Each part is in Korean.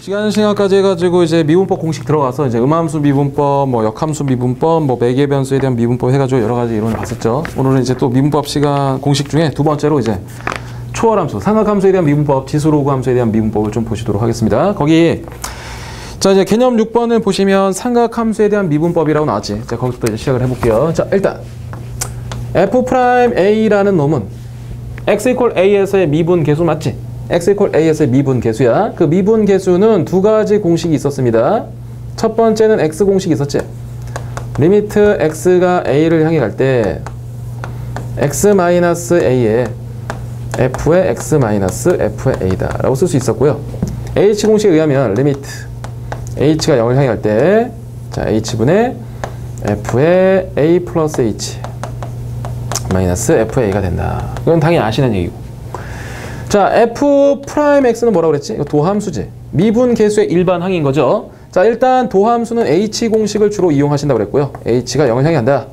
시간까지 해가지고 이제 미분법 공식 들어가서 이제 음함수 미분법, 뭐 역함수 미분법, 뭐 매개변수에 대한 미분법 해가지고 여러 가지 이론을 봤었죠. 오늘은 이제 또 미분법 시간 공식 중에 두 번째로 이제 초월함수, 삼각함수에 대한 미분법, 지수로그 함수에 대한 미분법을 좀 보시도록 하겠습니다. 거기 자 이제 개념 6번을 보시면 삼각함수에 대한 미분법이라고 나왔지. 자 거기서부터 이제 시작을 해볼게요. 자 일단 f'A라는 놈은 x = a에서의 미분 계수 맞지? x = a에서의 미분 계수야. 그 미분 계수는 두 가지 공식이 있었습니다. 첫 번째는 x 공식이 있었지. 리미트 x가 a를 향해 갈 때 x-a에 f의 x-f의 a다 라고 쓸 수 있었고요. h 공식에 의하면 리미트 h가 0을 향해 갈 때 자 h분의 f의 a 플러스 h 마이너스 fa가 된다. 이건 당연히 아시는 얘기고. 자, f'x는 뭐라고 그랬지? 이거 도함수지. 미분 계수의 일반 항인 거죠. 자, 일단 도함수는 h 공식을 주로 이용하신다고 그랬고요. h가 0을 향해 간다.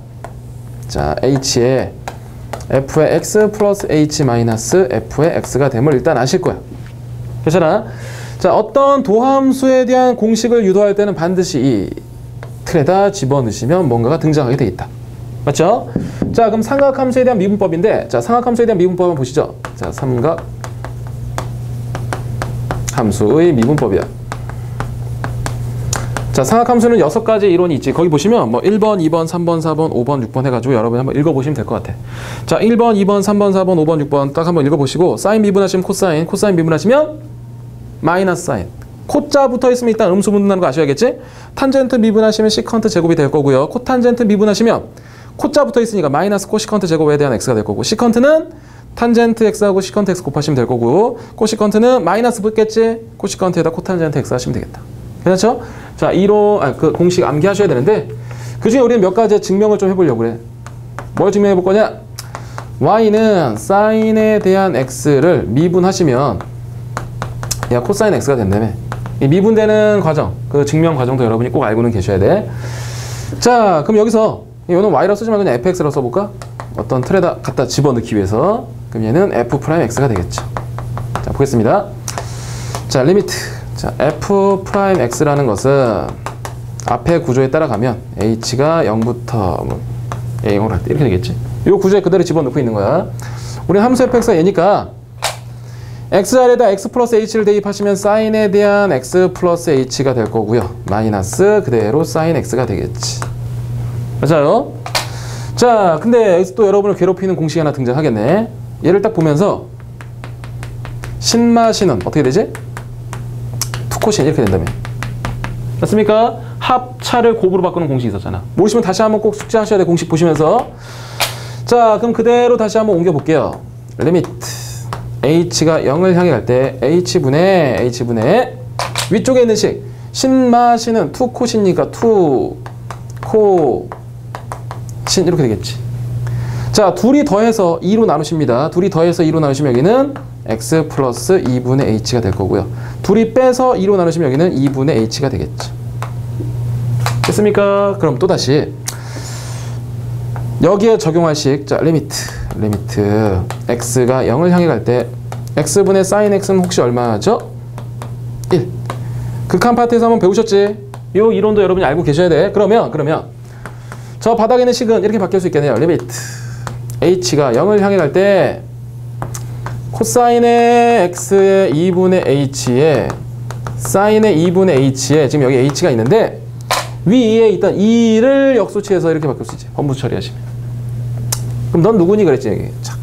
자, h에 f의 x 플러스 h 마이너스 f의 x가 됨을 일단 아실 거야. 괜찮아? 자, 어떤 도함수에 대한 공식을 유도할 때는 반드시 이 틀에다 집어넣으시면 뭔가가 등장하게 되겠다. 맞죠? 자, 그럼 삼각함수에 대한 미분법인데, 자, 삼각함수에 대한 미분법 한번 보시죠. 자, 삼각함수의 미분법이야. 자, 삼각함수는 6가지 이론이 있지. 거기 보시면 뭐 1번, 2번, 3번, 4번, 5번, 6번 해가지고 여러분이 한번 읽어보시면 될 것 같아. 자, 1번, 2번, 3번, 4번, 5번, 6번 딱 한번 읽어보시고 사인 미분하시면 코사인, 코사인 미분하시면 마이너스 사인. 코자 붙어있으면 일단 음수 붙는다는 거 아셔야겠지? 탄젠트 미분하시면 시컨트 제곱이 될 거고요. 코탄젠트 미분하시면 코자 붙어있으니까 마이너스 코시컨트 제곱에 대한 x가 될 거고, 시컨트는 탄젠트 x하고 시컨트 x 곱하시면 될 거고, 코시컨트는 마이너스 붙겠지? 코시컨트에다 코탄젠트 x 하시면 되겠다. 괜찮죠? 자, 이론, 그 공식 암기하셔야 되는데, 그 중에 우리는 몇 가지 증명을 좀 해보려고 그래. 뭘 증명해 볼 거냐? y는 사인에 대한 x를 미분하시면 야 코사인 x가 된다며. 이 미분되는 과정, 그 증명 과정도 여러분이 꼭 알고는 계셔야 돼. 자, 그럼 여기서 이거는 y라고 쓰지 말고 그냥 fx라고 써볼까? 어떤 틀에다 갖다 집어넣기 위해서. 그럼 얘는 f'x가 되겠죠. 자, 보겠습니다. 자, 리미트. 자, f'x라는 것은 앞에 구조에 따라가면 h가 0부터 뭐 a0을 할 때 이렇게 되겠지. 이 구조에 그대로 집어넣고 있는 거야. 우리 함수 fx가 얘니까 xr에다 x 플러스 h를 대입하시면 사인에 대한 x 플러스 h가 될 거고요. 마이너스 그대로 사인 x가 되겠지. 맞아요? 자, 근데 여기서 또 여러분을 괴롭히는 공식이 하나 등장하겠네. 얘를 딱 보면서 신마신은 어떻게 되지? 투코신 이렇게 된다며. 맞습니까? 합차를 곱으로 바꾸는 공식이 있었잖아. 모르시면 다시 한번 꼭 숙지하셔야 돼. 공식 보시면서. 자, 그럼 그대로 다시 한번 옮겨볼게요. 리미트 h가 0을 향해 갈 때 h분의 위쪽에 있는 식 신마신은 투코신이니까 투코신 이렇게 되겠지. 자, 둘이 더해서 2로 나누십니다. 둘이 더해서 2로 나누시면 여기는 x 플러스 2분의 h가 될 거고요. 둘이 빼서 2로 나누시면 여기는 2분의 h가 되겠죠. 됐습니까? 그럼 또다시 여기에 적용할 식. 자, 리미트 x가 0을 향해 갈 때 x분의 sin x는 혹시 얼마죠? 1. 극한 파트에서 한번 배우셨지? 이 이론도 여러분이 알고 계셔야 돼. 그러면 저 바닥에 있는 식은 이렇게 바뀔 수 있겠네요. 리미트 h가 0을 향해 갈 때 코사인의 x의 2분의 h에 사인의 2분의 h에 지금 여기 h가 있는데 위에 있던 2를 역수치해서 이렇게 바뀔 수 있지. 번부 처리하시면. 그럼 넌 누구니 그랬지 여기. 자,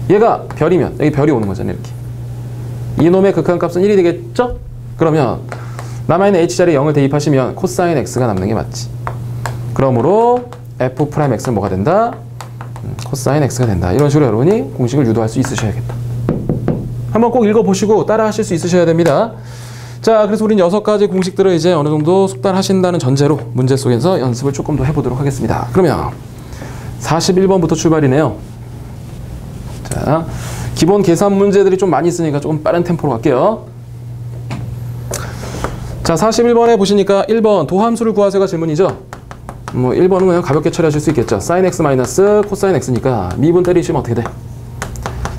얘가 별이면 여기 별이 오는 거잖아. 이렇게 이놈의 극한값은 1이 되겠죠? 그러면 남아있는 h자리에 0을 대입하시면 코사인 x가 남는 게 맞지. 그러므로 f'x는 뭐가 된다? 코사인 x가 된다. 이런 식으로 여러분이 공식을 유도할 수 있으셔야겠다. 한번 꼭 읽어보시고 따라 하실 수 있으셔야 됩니다. 자, 그래서 우린 6가지 공식들을 이제 어느 정도 숙달하신다는 전제로 문제 속에서 연습을 조금 더 해보도록 하겠습니다. 그러면 41번부터 출발이네요. 자, 기본 계산 문제들이 좀 많이 있으니까 조금 빠른 템포로 갈게요. 자, 41번에 보시니까 1번 도함수를 구하세요가 질문이죠. 뭐 1번은 그냥 가볍게 처리하실 수 있겠죠. sin x 마이너스 코사인 x니까 미분 때리시면 어떻게 돼?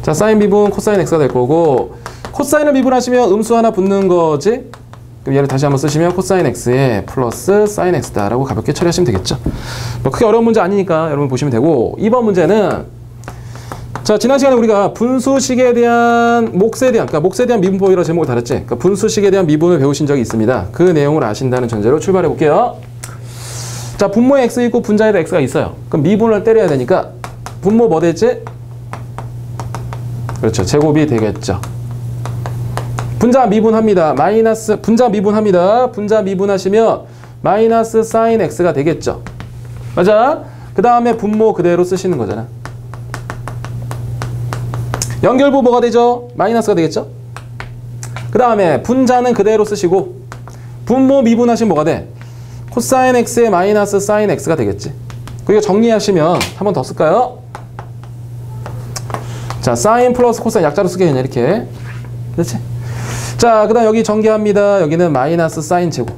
자, 사인 미분 코사인 x가 될 거고, 코사인을 미분하시면 음수 하나 붙는 거지. 그럼 얘를 다시 한번 쓰시면 코사인 x에 플러스 사인 x다라고 가볍게 처리하시면 되겠죠. 뭐 크게 어려운 문제 아니니까 여러분 보시면 되고 2번 문제는 자 지난 시간에 우리가 분수식에 대한 몫에 대한 그러니까 몫에 대한 미분법이라고 제목을 달았지. 그러니까 분수식에 대한 미분을 배우신 적이 있습니다. 그 내용을 아신다는 전제로 출발해 볼게요. 자 분모에 x 있고 분자에도 x가 있어요. 그럼 미분을 때려야 되니까 분모 뭐 되지? 그렇죠. 제곱이 되겠죠. 분자 미분합니다. 분자 미분합니다. 분자 미분하시면 마이너스 사인 x가 되겠죠. 맞아? 그 다음에 분모 그대로 쓰시는 거잖아. 연결부 뭐가 되죠? 마이너스가 되겠죠? 그 다음에 분자는 그대로 쓰시고 분모 미분하시면 뭐가 돼? 코사인 x에 마이너스 사인 x가 되겠지. 그리고 정리하시면 한 번 더 쓸까요? 자, 사인 플러스 코사인 약자로 쓰게 되냐 이렇게. 그렇지? 자, 그 다음 여기 전개합니다. 여기는 마이너스 사인 제곱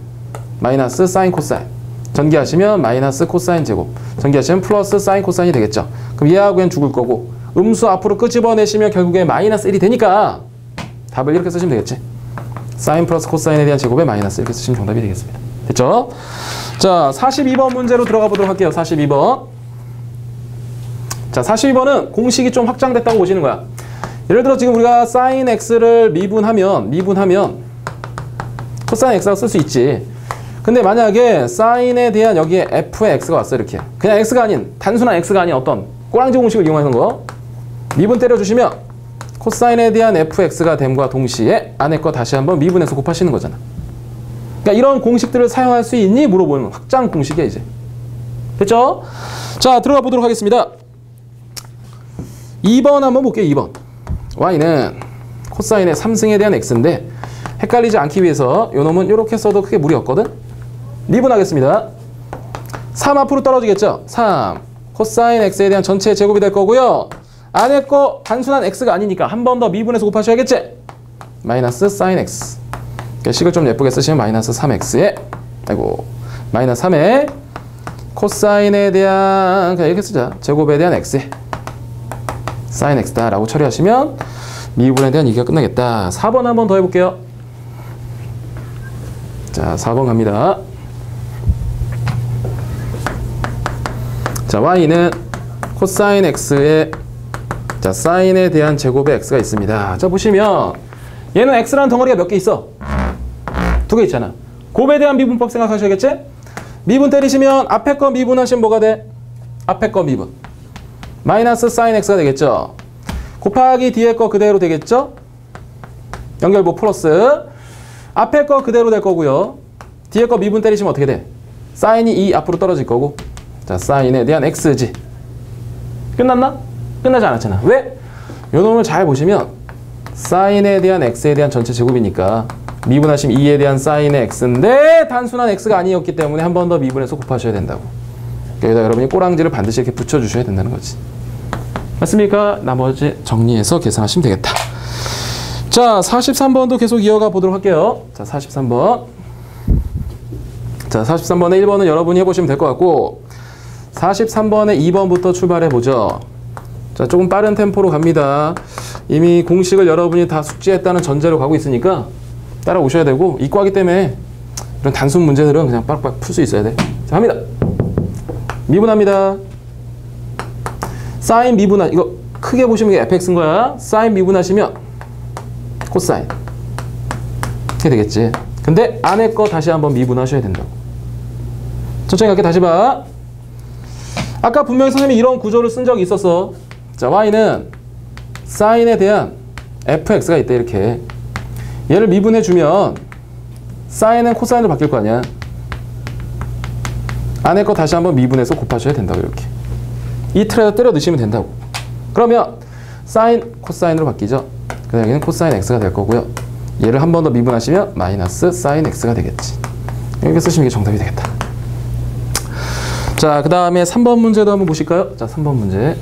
마이너스 사인 코사인 전개하시면 마이너스 코사인 제곱 전개하시면 플러스 사인 코사인이 되겠죠. 그럼 얘하고 얘는 죽을 거고 음수 앞으로 끄집어내시면 결국에 마이너스 1이 되니까 답을 이렇게 쓰시면 되겠지. 사인 플러스 코사인에 대한 제곱에 마이너스 이렇게 쓰시면 정답이 되겠습니다. 됐죠? 자, 42번 문제로 들어가 보도록 할게요. 42번. 자, 42번은 공식이 좀 확장됐다고 보시는 거야. 예를 들어 지금 우리가 사인 x를 미분하면 코사인 x라고 쓸 수 있지. 근데 만약에 사인에 대한 여기에 f의 x가 왔어 이렇게. 그냥 x가 아닌 단순한 x가 아닌 어떤 꼬랑지 공식을 이용하는 거. 미분 때려주시면 코사인에 대한 fx가 됨과 동시에 안에 거 다시 한번 미분해서 곱하시는 거잖아. 그러니까 이런 공식들을 사용할 수 있니? 물어보는 확장 공식이야 이제. 됐죠? 자, 들어가 보도록 하겠습니다. 2번 한번 볼게요. 2번. y는 코사인의 3승에 대한 x인데 헷갈리지 않기 위해서 요 놈은 이렇게 써도 크게 무리 없거든. 미분하겠습니다. 3 앞으로 떨어지겠죠? 3 코사인 x에 대한 전체 제곱이 될 거고요. 안에 거 단순한 x가 아니니까 한 번 더 미분해서 곱하셔야겠지? 마이너스 사인 x. 식을 좀 예쁘게 쓰시면 마이너스 3x에 마이너스 3에 코사인에 대한 그냥 이렇게 쓰자. 제곱에 대한 x에 사인 x다 라고 처리하시면 미분에 대한 얘기가 끝나겠다. 4번 한번 더 해볼게요. 자, 4번 갑니다. 자, y는 코사인 x에 자, 사인에 대한 제곱의 x가 있습니다. 자, 보시면 얘는 x라는 덩어리가 몇 개 있어? 2개 있잖아. 곱에 대한 미분법 생각하셔야겠지? 미분 때리시면 앞에 거 미분하시면 뭐가 돼? 앞에 거 미분. 마이너스 사인 x가 되겠죠? 곱하기 뒤에 거 그대로 되겠죠? 연결부 플러스. 앞에 거 그대로 될 거고요. 뒤에 거 미분 때리시면 어떻게 돼? 사인이 2 앞으로 떨어질 거고. 자, 사인에 대한 x지. 끝났나? 끝나지 않았잖아. 왜? 요 놈을 잘 보시면 사인에 대한 x에 대한 전체 제곱이니까 미분하시면 2에 대한 사인의 x인데 단순한 x가 아니었기 때문에 한 번 더 미분해서 곱하셔야 된다고. 여기다 여러분이 꼬랑지를 반드시 이렇게 붙여주셔야 된다는 거지. 맞습니까? 나머지 정리해서 계산하시면 되겠다. 자, 43번도 계속 이어가 보도록 할게요. 자, 43번. 자, 43번에 1번은 여러분이 해보시면 될 것 같고 43번에 2번부터 출발해보죠. 자, 조금 빠른 템포로 갑니다. 이미 공식을 여러분이 다 숙지했다는 전제로 가고 있으니까 따라오셔야 되고 이과하기 때문에 이런 단순 문제들은 그냥 빡빡 풀 수 있어야 돼. 자, 합니다. 미분합니다. 사인 미분하 이거 크게 보시면 이게 fx인 거야. 사인 미분하시면 코사인 이렇게 되겠지. 근데 안에 거 다시 한번 미분하셔야 된다고. 천천히 갈게. 다시 봐. 아까 분명히 선생님이 이런 구조를 쓴 적이 있었어. 자, y는 사인에 대한 fx가 있다 이렇게. 얘를 미분해주면 사인은 코사인으로 바뀔 거 아니야. 안에 거 다시 한번 미분해서 곱하셔야 된다고 이렇게. 이 틀에다 때려 넣으시면 된다고. 그러면 사인 코사인으로 바뀌죠. 그래서 여기는 코사인 x가 될 거고요. 얘를 한 번 더 미분하시면 마이너스 사인 x가 되겠지. 이렇게 쓰시면 이게 정답이 되겠다. 자, 그 다음에 3번 문제도 한번 보실까요? 자, 3번 문제.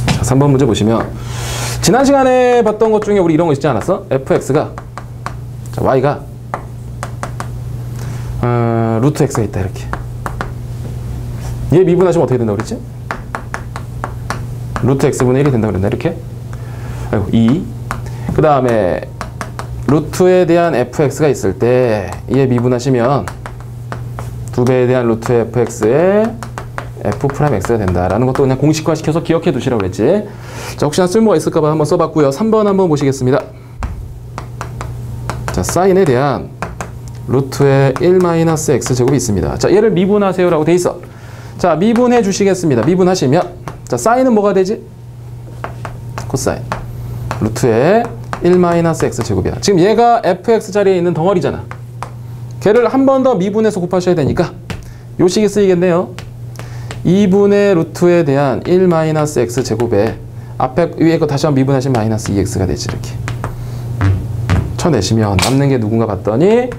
자, 3번 문제 보시면 지난 시간에 봤던 것 중에 우리 이런 거 있지 않았어? fx가 자, y가 루트 x가 있다 이렇게. 얘 미분하시면 어떻게 된다고 그랬지? 루트 x분의 1이 된다고 그랬나 이렇게? 그 다음에 루트에 대한 fx가 있을 때 이에 미분하시면 2배에 대한 루트 fx에 f'x가 된다라는 것도 그냥 공식화 시켜서 기억해 두시라고 그랬지. 자, 혹시나 쓸모가 있을까봐 한번 써봤고요. 3번 한번 보시겠습니다. 자, 사인에 대한 루트의 1-x제곱이 있습니다. 자, 얘를 미분하세요 라고 돼 있어. 자, 미분해 주시겠습니다. 미분하시면 자, 사인은 뭐가 되지? 코사인 루트의 1-x제곱이야. 지금 얘가 fx 자리에 있는 덩어리잖아. 걔를 한 번 더 미분해서 곱하셔야 되니까 요 식이 쓰이겠네요. 2분의 루트에 대한 1-x제곱에 앞에 위에 거 다시 한번 미분하시면 마이너스 2x가 되지. 이렇게 쳐내시면 남는 게 누군가 봤더니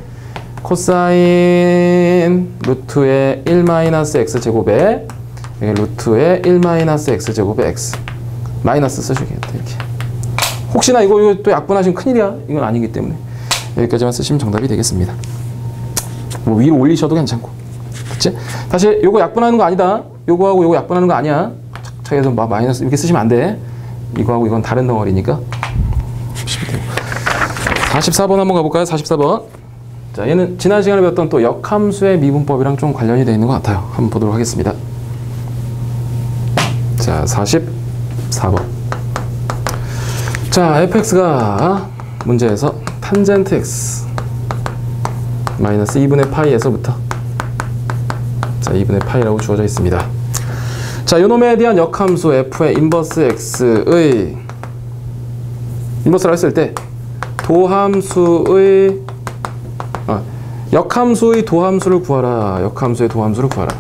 코사인 루트의 1-x제곱에 루트의 1-x제곱의 x 마이너스 쓰시겠다. 이렇게 혹시나 이거 또 약분하시면 큰일이야. 이건 아니기 때문에 여기까지만 쓰시면 정답이 되겠습니다. 뭐 위로 올리셔도 괜찮고. 그치? 다시 요거 약분하는 거 아니다. 요거하고 요거 약분하는 거 아니야. 차에서 마이너스 이렇게 쓰시면 안 돼. 이거하고 이건 다른 덩어리니까. 44번 한번 가볼까요? 44번. 자, 얘는 지난 시간에 배웠던 또 역함수의 미분법이랑 좀 관련이 되어 있는 것 같아요. 한번 보도록 하겠습니다. 자, 44번. 자, fx가 문제에서 탄젠트 x 마이너스 2분의 파이에서부터 자, 2분의 파이라고 주어져 있습니다. 자, 요놈에 대한 역함수 f의 인버스 x의 인버스라고 했을 때 도함수의 역함수의 도함수를 구하라. 역함수의 도함수를 구하라.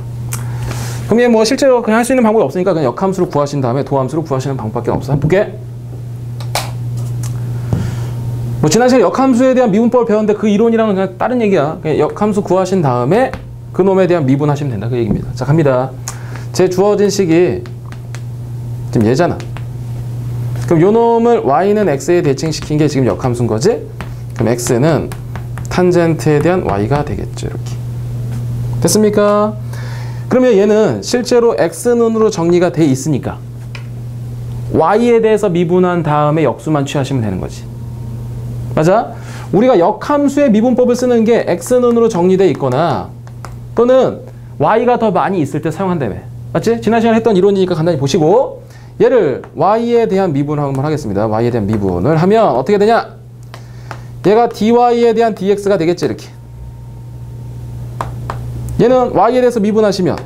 그럼 얘 뭐 실제로 그냥 할 수 있는 방법이 없으니까 그냥 역함수를 구하신 다음에 도함수를 구하시는 방법밖에 없어. 한번 볼게. 뭐 지난 시간에 역함수에 대한 미분법을 배웠는데 그 이론이랑은 그냥 다른 얘기야. 그냥 역함수 구하신 다음에 그 놈에 대한 미분하시면 된다. 그 얘기입니다. 자, 갑니다. 제 주어진 식이 지금 얘잖아. 그럼 요 놈을 y는 x에 대칭시킨 게 지금 역함수인 거지? 그럼 x는 탄젠트에 대한 y가 되겠죠. 이렇게. 됐습니까? 그러면 얘는 실제로 x는으로 정리가 돼 있으니까 y에 대해서 미분한 다음에 역수만 취하시면 되는 거지. 맞아? 우리가 역함수의 미분법을 쓰는 게 x는으로 정리되어 있거나 또는 y가 더 많이 있을 때 사용한다며. 맞지? 지난 시간에 했던 이론이니까 간단히 보시고 얘를 y에 대한 미분을 한번 하겠습니다. y에 대한 미분을 하면 어떻게 되냐? 얘가 dy에 대한 dx가 되겠지. 이렇게. 얘는 y에 대해서 미분하시면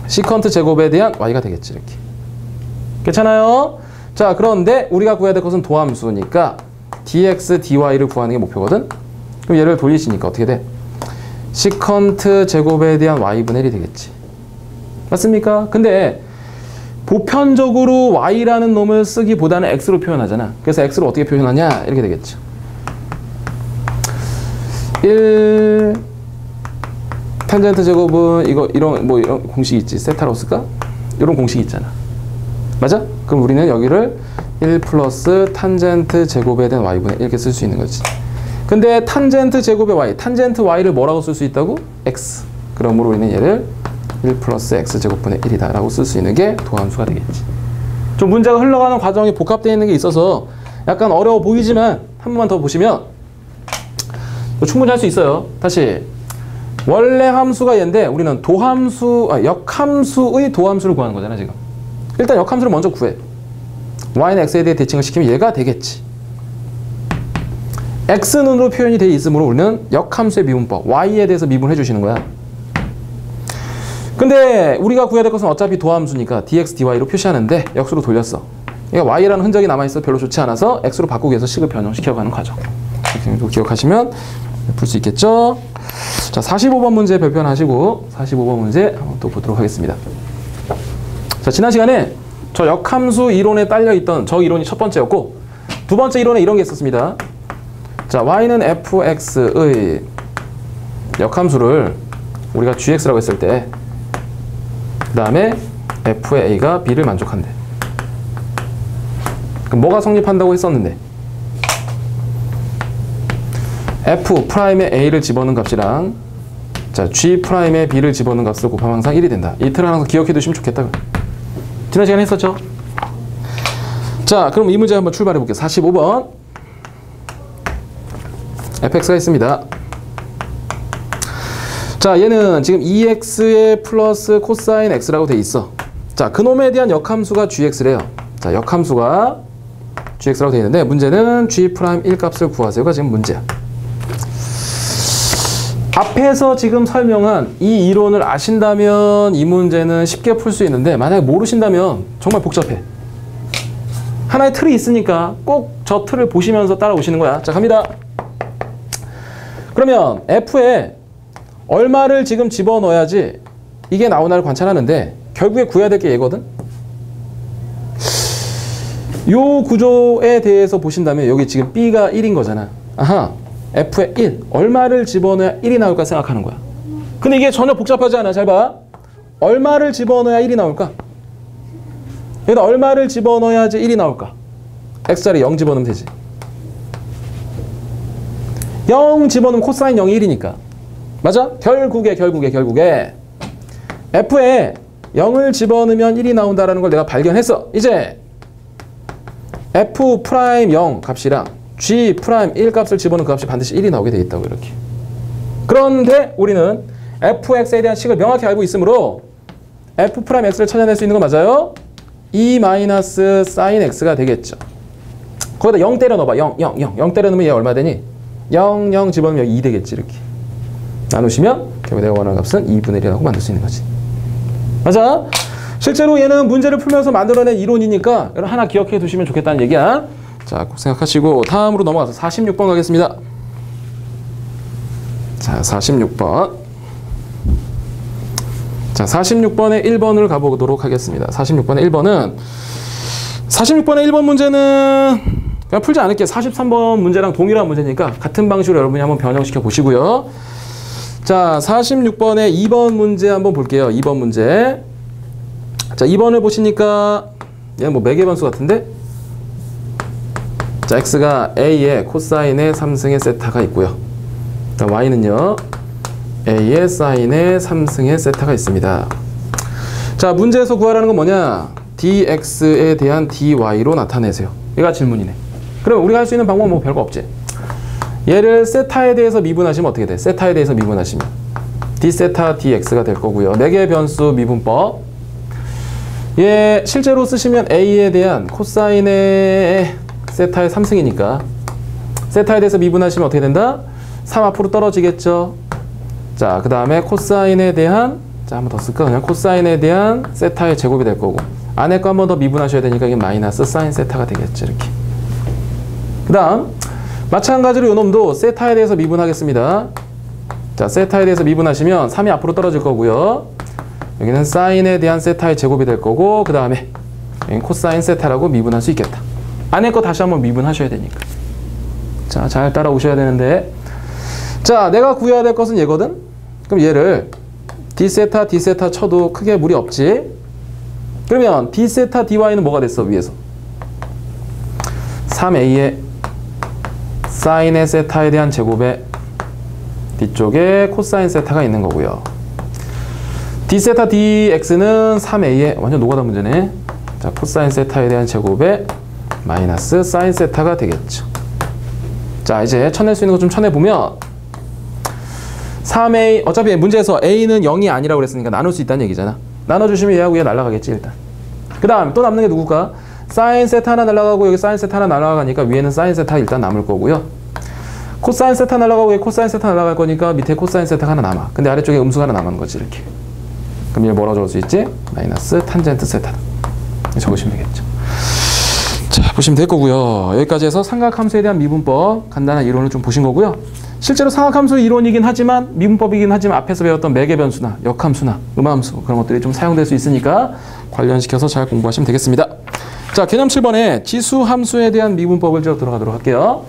시컨트 제곱에 대한 y가 되겠지. 이렇게. 괜찮아요? 자, 그런데 우리가 구해야 될 것은 도함수니까 dx, dy를 구하는 게 목표거든? 그럼 얘를 돌리시니까 어떻게 돼? 시컨트 제곱에 대한 y분의 1이 되겠지. 맞습니까? 근데 보편적으로 y라는 놈을 쓰기보다는 x로 표현하잖아. 그래서 x로 어떻게 표현하냐? 이렇게 되겠죠. 1 탄젠트 제곱은 이런 공식이 있지. 세타로스가 이런 공식이 있잖아. 맞아? 그럼 우리는 여기를 1 플러스 탄젠트 제곱에 대한 y분의 1 이렇게 쓸 수 있는 거지. 근데 탄젠트 제곱의 y, 탄젠트 y를 뭐라고 쓸 수 있다고? x. 그러므로 우리는 얘를 1 플러스 x 제곱분의 1이다 라고 쓸 수 있는 게 도함수가 되겠지. 좀 문제가 흘러가는 과정이 복합되어 있는 게 있어서 약간 어려워 보이지만 한 번만 더 보시면 충분히 할 수 있어요. 다시 원래 함수가 얘인데 우리는 역함수의 도함수를 구하는 거잖아. 지금 일단 역함수를 먼저 구해. y는 x에 대해 대칭을 시키면 얘가 되겠지. x는으로 표현이 되어 있으므로 우리는 역함수의 미분법 y에 대해서 미분해 주시는 거야. 근데 우리가 구해야 될 것은 어차피 도함수니까 dx, dy로 표시하는데 역수로 돌렸어. 그러니까 y라는 흔적이 남아있어 별로 좋지 않아서 x로 바꾸기 위해서 식을 변형시켜가는 과정. 이렇게 기억하시면 풀 수 있겠죠? 자, 45번 문제 별표하시고 45번 문제 한번 또 보도록 하겠습니다. 자, 지난 시간에 저 역함수 이론에 딸려있던 저 이론이 첫 번째였고 두 번째 이론에 이런 게 있었습니다. 자, y는 fx의 역함수를 우리가 gx라고 했을 때 그 다음에 f의 a가 b를 만족한대. 그럼 뭐가 성립한다고 했었는데 f'의 a를 집어넣은 값이랑 자 g'의 b를 집어넣은 값을 곱하면 항상 1이 된다. 이 틀을 항상 기억해 두시면 좋겠다. 지난 시간에 했었죠? 자, 그럼 이 문제 한번 출발해 볼게요. 45번. fx가 있습니다. 자, 얘는 지금 2x에 플러스 코사인 x라고 돼 있어. 자, 그놈에 대한 역함수가 gx래요. 자, 역함수가 gx라고 돼 있는데 문제는 g'1 값을 구하세요가 지금 문제야. 앞에서 지금 설명한 이 이론을 아신다면 이 문제는 쉽게 풀 수 있는데 만약에 모르신다면 정말 복잡해. 하나의 틀이 있으니까 꼭 저 틀을 보시면서 따라오시는 거야. 자, 갑니다. 그러면 f에 얼마를 지금 집어넣어야지 이게 나오나를 관찰하는데 결국에 구해야 될 게 얘거든. 요 구조에 대해서 보신다면 여기 지금 b가 1인 거잖아. 아하, f에 1 얼마를 집어넣어야 1이 나올까 생각하는 거야. 근데 이게 전혀 복잡하지 않아. 잘 봐. 얼마를 집어넣어야 1이 나올까? 여기다 얼마를 집어넣어야지 1이 나올까? x자리 0 집어넣으면 되지. 0 집어넣으면 코사인 0이 1이니까. 맞아? 결국에 f에 0을 집어넣으면 1이 나온다는 걸 내가 발견했어. 이제 f'0 값이랑 g'1 값을 집어넣은 그 값이 반드시 1이 나오게 돼 있다고 이렇게. 그런데 우리는 fx에 대한 식을 명확히 알고 있으므로 f'x를 찾아낼 수 있는 거 맞아요? 2 마이너스 sin x가 되겠죠. 거기다 0 때려 넣어봐. 0 때려 넣으면 얘 얼마 되니? 0 집어넣으면 2 되겠지. 이렇게 나누시면 결국 내가 원하는 값은 2분의 1이라고 만들 수 있는 거지. 맞아? 실제로 얘는 문제를 풀면서 만들어낸 이론이니까 여러분 하나 기억해 두시면 좋겠다는 얘기야. 자, 꼭 생각하시고 다음으로 넘어가서 46번 가겠습니다. 자, 46번. 자, 46번에 1번을 가보도록 하겠습니다. 46번에 1번은 1번 문제는 그냥 풀지 않을게요. 43번 문제랑 동일한 문제니까 같은 방식으로 여러분이 한번 변형시켜 보시고요. 자, 46번에 2번 문제 한번 볼게요. 2번 문제. 자, 2번을 보시니까 얘는 뭐 매개 변수 같은데? 자, x가 a의 코사인의 3승의 세타가 있고요. 자, y는요 a의 사인의 3승의 세타가 있습니다. 자, 문제에서 구하라는 건 뭐냐? dx에 대한 dy로 나타내세요. 얘가 질문이네. 그럼 우리가 할 수 있는 방법은 뭐 별거 없지. 얘를 세타에 대해서 미분하시면 어떻게 돼? 세타에 대해서 미분하시면 d세타 dx가 될 거고요. 매개 변수 미분법. 얘 실제로 쓰시면 a에 대한 코사인의 세타의 3승이니까 세타에 대해서 미분하시면 어떻게 된다? 3 앞으로 떨어지겠죠. 자, 그 다음에 코사인에 대한, 자, 한 번 더 쓸까? 그냥 코사인에 대한 세타의 제곱이 될 거고 안에 거 한 번 더 미분하셔야 되니까 이게 마이너스 사인 세타가 되겠죠. 이렇게. 그 다음 마찬가지로 요 놈도 세타에 대해서 미분하겠습니다. 자, 세타에 대해서 미분하시면 3이 앞으로 떨어질 거고요. 여기는 사인에 대한 세타의 제곱이 될 거고 그 다음에 코사인 세타라고 미분할 수 있겠다. 안에 거 다시 한번 미분하셔야 되니까. 자, 잘 따라오셔야 되는데, 자, 내가 구해야 될 것은 얘거든? 그럼 얘를 d세타 d세타 쳐도 크게 무리 없지? 그러면 d세타 dy는 뭐가 됐어? 위에서 3a의 사인의 세타에 대한 제곱에 뒤쪽에 코사인 세타가 있는 거고요. d세타 dx는 3a의 완전 노가다 문제네. 자, 코사인 세타에 대한 제곱에 마이너스 사인 세타가 되겠죠. 자, 이제 쳐낼 수 있는 거 좀 쳐내보면 3a, 어차피 문제에서 a는 0이 아니라고 그랬으니까 나눌 수 있다는 얘기잖아. 나눠주시면 얘하고 얘 날아가겠지 일단. 그 다음 또 남는 게 누굴까? 사인 세타 하나 날아가고 여기 사인 세타 하나 날아가니까 위에는 사인 세타 일단 남을 거고요. 코사인 세타 날아가고 여기 코사인 세타 날아갈 거니까 밑에 코사인 세타가 하나 남아. 근데 아래쪽에 음수가 하나 남은 거지 이렇게. 그럼 얘 뭐라고 적을 수 있지? 마이너스 탄젠트 세타다. 적으시면 되겠죠. 자, 보시면 될 거고요. 여기까지 해서 삼각함수에 대한 미분법 간단한 이론을 좀 보신 거고요. 실제로 삼각함수 이론이긴 하지만 미분법이긴 하지만 앞에서 배웠던 매개변수나 역함수나 음함수 그런 것들이 좀 사용될 수 있으니까 관련시켜서 잘 공부하시면 되겠습니다. 자, 개념 7번에 지수함수에 대한 미분법을 쭉 들어가도록 할게요.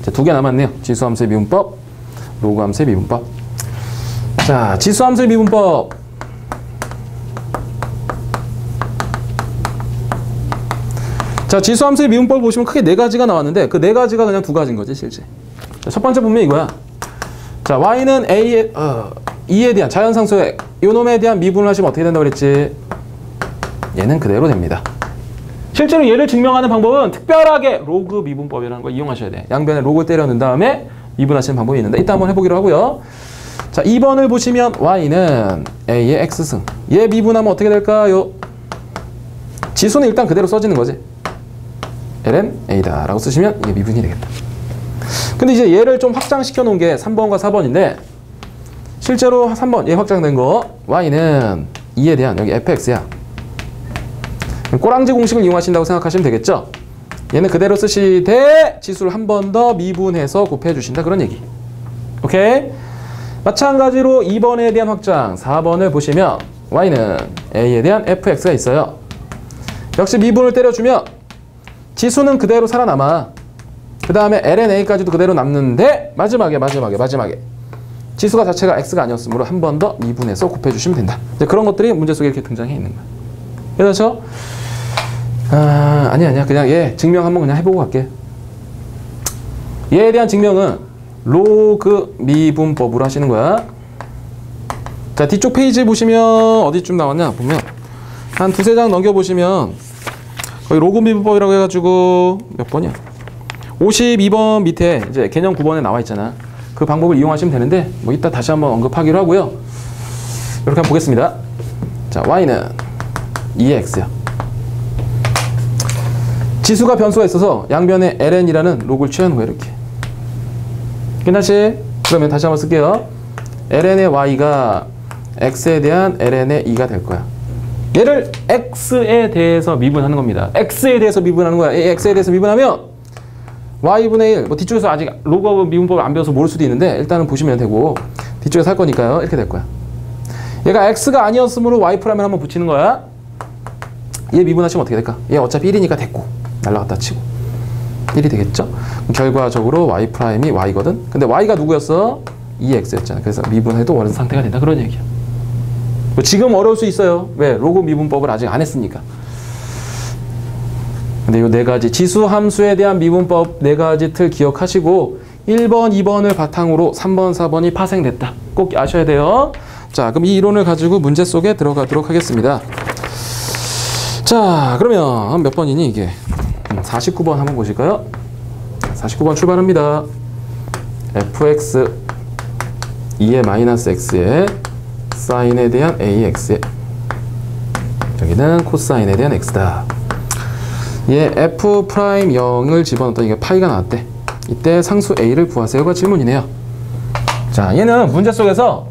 자, 2개 남았네요. 지수함수의 미분법, 로그함수의 미분법. 자, 지수함수의 미분법. 자, 지수함수의 미분법을 보시면 크게 4가지가 나왔는데 그 4가지가 그냥 2가지인 거지 실제. 자, 첫 번째 보면 이거야. 자, y는 a에 2에 대한 자연상수의 요놈에 대한 미분을 하시면 어떻게 된다고 그랬지? 얘는 그대로 됩니다. 실제로 얘를 증명하는 방법은 특별하게 로그 미분법이라는 걸 이용하셔야 돼. 양변에 로그 때려 넣은 다음에 미분하시는 방법이 있는데 이따 한번 해보기로 하고요. 자, 2번을 보시면 y는 a의 x승. 얘 미분하면 어떻게 될까요? 지수는 일단 그대로 써지는 거지. ln a다 라고 쓰시면 이게 미분이 되겠다. 근데 이제 얘를 좀 확장시켜 놓은 게 3번과 4번인데 실제로 3번 얘 확장된 거 y는 2에 대한 여기 fx야. 꼬랑지 공식을 이용하신다고 생각하시면 되겠죠. 얘는 그대로 쓰시되 지수를 한 번 더 미분해서 곱해 주신다 그런 얘기. 오케이? 마찬가지로 2번에 대한 확장 4번을 보시면 y는 a에 대한 fx가 있어요. 역시 미분을 때려주면 지수는 그대로 살아남아. 그 다음에 ln a까지도 그대로 남는데 마지막에 지수가 자체가 x가 아니었으므로 한 번 더 미분해서 곱해주시면 된다. 이제 그런 것들이 문제 속에 이렇게 등장해 있는 거야. 그렇죠? 아니야. 그냥 얘 증명 한번 그냥 해보고 갈게. 얘에 대한 증명은 로그 미분법으로 하시는 거야. 자, 뒤쪽 페이지 보시면 어디쯤 나왔냐 보면 한 두세 장 넘겨보시면 거기 로그 미분법이라고 해가지고 몇 번이야? 52번 밑에 이제 개념 9번에 나와 있잖아. 그 방법을 이용하시면 되는데 뭐 이따 다시 한번 언급하기로 하고요. 이렇게 한번 보겠습니다. 자, y는 2x야. 지수가 변수가 있어서 양변에 ln이라는 로그를 취하는 거야. 이렇게. 괜찮지? 그러면 다시 한번 쓸게요. ln의 y가 x에 대한 ln의 2가 될 거야. 얘를 x에 대해서 미분하는 겁니다. x에 대해서 미분하는 거야. x에 대해서 미분하면 y분의 1, 뭐 뒤쪽에서 아직 로그 미분법을 안 배워서 모를 수도 있는데 일단은 보시면 되고 뒤쪽에서 할 거니까요. 이렇게 될 거야. 얘가 x가 아니었으므로 y'을 한번 붙이는 거야. 얘 미분하시면 어떻게 될까? 얘 어차피 1이니까 됐고 날라갔다 치고 1이 되겠죠? 결과적으로 y'이 y거든? 근데 y가 누구였어? 2x였잖아. 그래서 미분해도 원하는 상태가 된다. 그런 얘기야. 뭐 지금 어려울 수 있어요. 왜? 로그 미분법을 아직 안 했으니까. 근데 요 네 가지 지수 함수에 대한 미분법 네 가지 틀 기억하시고 1번, 2번을 바탕으로 3번, 4번이 파생됐다. 꼭 아셔야 돼요. 자, 그럼 이 이론을 가지고 문제 속에 들어가도록 하겠습니다. 자, 그러면 몇 번이니 이게? 49번 한번 보실까요? 49번 출발합니다. fx 2의 마이너스 x에 사인에 대한 ax에 여기는 코사인에 대한 x다. 얘 f 프라임 0을 집어넣었더니 이게 파이가 나왔대. 이때 상수 a를 구하세요가 질문이네요. 자, 얘는 문제 속에서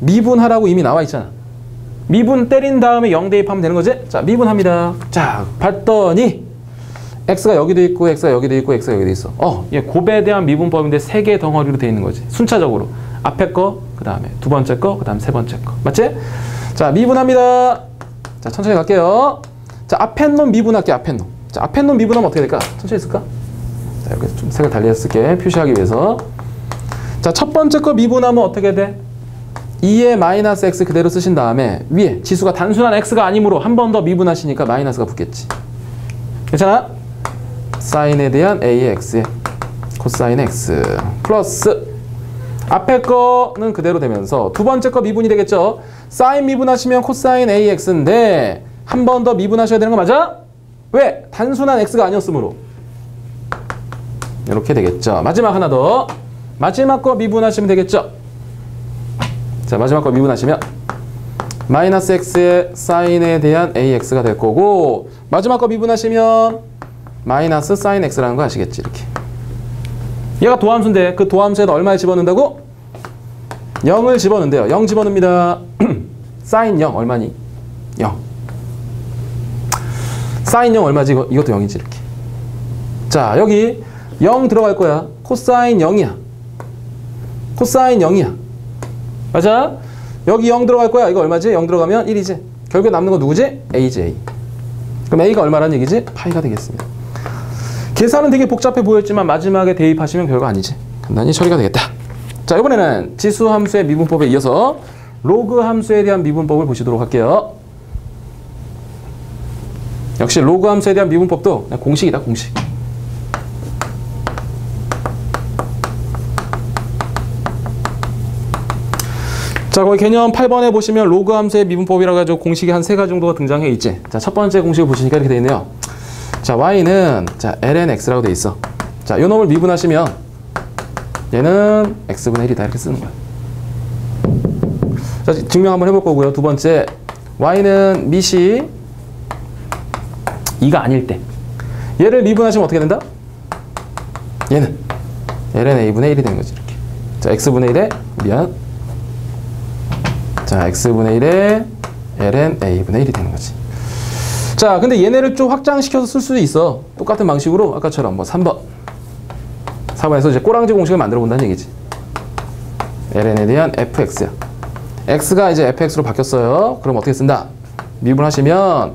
미분하라고 이미 나와 있잖아. 미분 때린 다음에 0 대입하면 되는 거지? 자, 미분합니다. 자, 봤더니 x가 여기도 있고 x가 여기도 있고 x가 여기도 있어. 얘 곱에 대한 미분법인데 세 개의 덩어리로 되어 있는 거지. 순차적으로 앞에 거, 그 다음에 두 번째 거, 그 다음 세 번째 거. 맞지? 자, 미분합니다. 자, 천천히 갈게요. 자, 앞에 놈 미분할게. 앞에 놈. 자, 앞에 놈 미분하면 어떻게 될까? 천천히 쓸까? 자, 여기 좀 색을 달리해서 쓸게. 표시하기 위해서. 자, 첫 번째 거 미분하면 어떻게 돼? 2의 마이너스 x 그대로 쓰신 다음에 위에 지수가 단순한 x가 아니므로 한 번 더 미분하시니까 마이너스가 붙겠지. 괜찮아? 사인에 대한 a의 x에 코사인 x 플러스 앞에 거는 그대로 되면서 두 번째 거 미분이 되겠죠. 사인 미분하시면 코사인 ax인데 한 번 더 미분하셔야 되는 거 맞아? 왜? 단순한 x가 아니었으므로. 이렇게 되겠죠. 마지막 하나 더. 마지막 거 미분하시면 되겠죠. 자, 마지막 거 미분하시면 마이너스 x의 사인에 대한 ax가 될 거고 마지막 거 미분하시면 마이너스 사인 x라는 거 아시겠지? 이렇게. 얘가 도함수인데 그 도함수에다 얼마를 집어넣는다고? 0을 집어넣는데요. 0 집어넣습니다. 사인 0 얼마니? 0. 사인 0 얼마지? 이것도 0이지 이렇게. 자, 여기 0 들어갈 거야. 코사인 0이야. 코사인 0이야. 맞아? 여기 0 들어갈 거야. 이거 얼마지? 0 들어가면 1이지. 결국에 남는 건 누구지? a지, a. 그럼 a가 얼마라는 얘기지? 파이가 되겠습니다. 계산은 되게 복잡해 보였지만 마지막에 대입하시면 별거 아니지. 간단히 처리가 되겠다. 자, 이번에는 지수 함수의 미분법에 이어서 로그 함수에 대한 미분법을 보시도록 할게요. 역시 로그 함수에 대한 미분법도 그냥 공식이다, 공식. 자, 거기 개념 8번에 보시면 로그 함수의 미분법이라고 해서 공식이 한 3가지 정도가 등장해 있지. 자, 첫 번째 공식을 보시니까 이렇게 되어 있네요. 자, y는 자, ln x라고 돼 있어. 자, 요 놈을 미분하시면 얘는 x분의 1이다 이렇게 쓰는 거야. 자, 증명 한번 해볼 거고요. 두 번째, y는 밑이 2가 아닐 때 얘를 미분하시면 어떻게 된다? 얘는 ln a분의 1이 되는 거지. 이렇게. 자, x분의 1에 미안. 자, x분의 1에 ln a분의 1이 되는 거지. 자, 근데 얘네를 좀 확장시켜서 쓸 수도 있어. 똑같은 방식으로 아까처럼 뭐 4번에서 이제 꼬랑지 공식을 만들어 본다는 얘기지. ln에 대한 fx야. x가 이제 fx로 바뀌었어요. 그럼 어떻게 쓴다? 미분하시면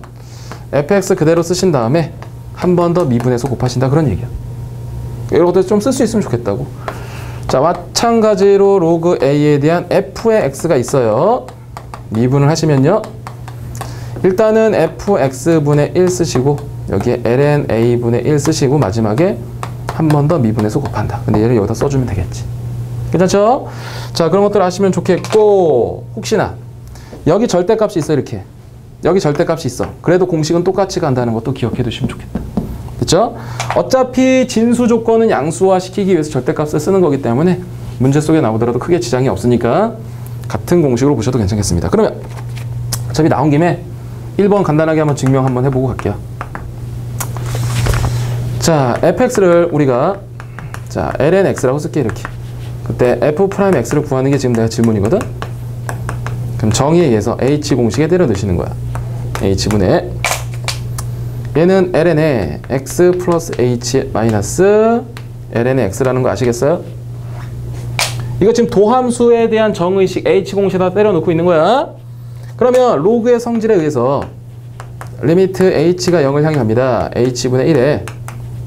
fx 그대로 쓰신 다음에 한 번 더 미분해서 곱하신다 그런 얘기야. 이런 것도 좀 쓸 수 있으면 좋겠다고. 자, 마찬가지로 로그 a에 대한 f의 x가 있어요. 미분을 하시면요. 일단은 fx분의 1 쓰시고 여기에 ln a분의 1 쓰시고 마지막에 한 번 더 미분해서 곱한다. 근데 얘를 여기다 써주면 되겠지. 괜찮죠? 자, 그런 것들 아시면 좋겠고, 혹시나 여기 절대값이 있어. 이렇게 여기 절대값이 있어. 그래도 공식은 똑같이 간다는 것도 기억해 두시면 좋겠다. 됐죠? 어차피 진수 조건은 양수화 시키기 위해서 절대값을 쓰는 거기 때문에 문제 속에 나오더라도 크게 지장이 없으니까 같은 공식으로 보셔도 괜찮겠습니다. 그러면 어차피 나온 김에 1번 간단하게 한번 증명 한번 해보고 갈게요. 자, fx를 우리가 자, ln x라고 쓸게. 이렇게. 그때 f'x를 구하는 게 지금 내가 질문이거든. 그럼 정의에 의해서 h 공식에 때려 넣으시는 거야. h분의 얘는 ln에 x 플러스 h 마이너스 ln의 x라는 거 아시겠어요? 이거 지금 도함수에 대한 정의식 h 공식에다 때려 넣고 있는 거야. 그러면 로그의 성질에 의해서 리미트 h가 0을 향해 갑니다. h분의 1에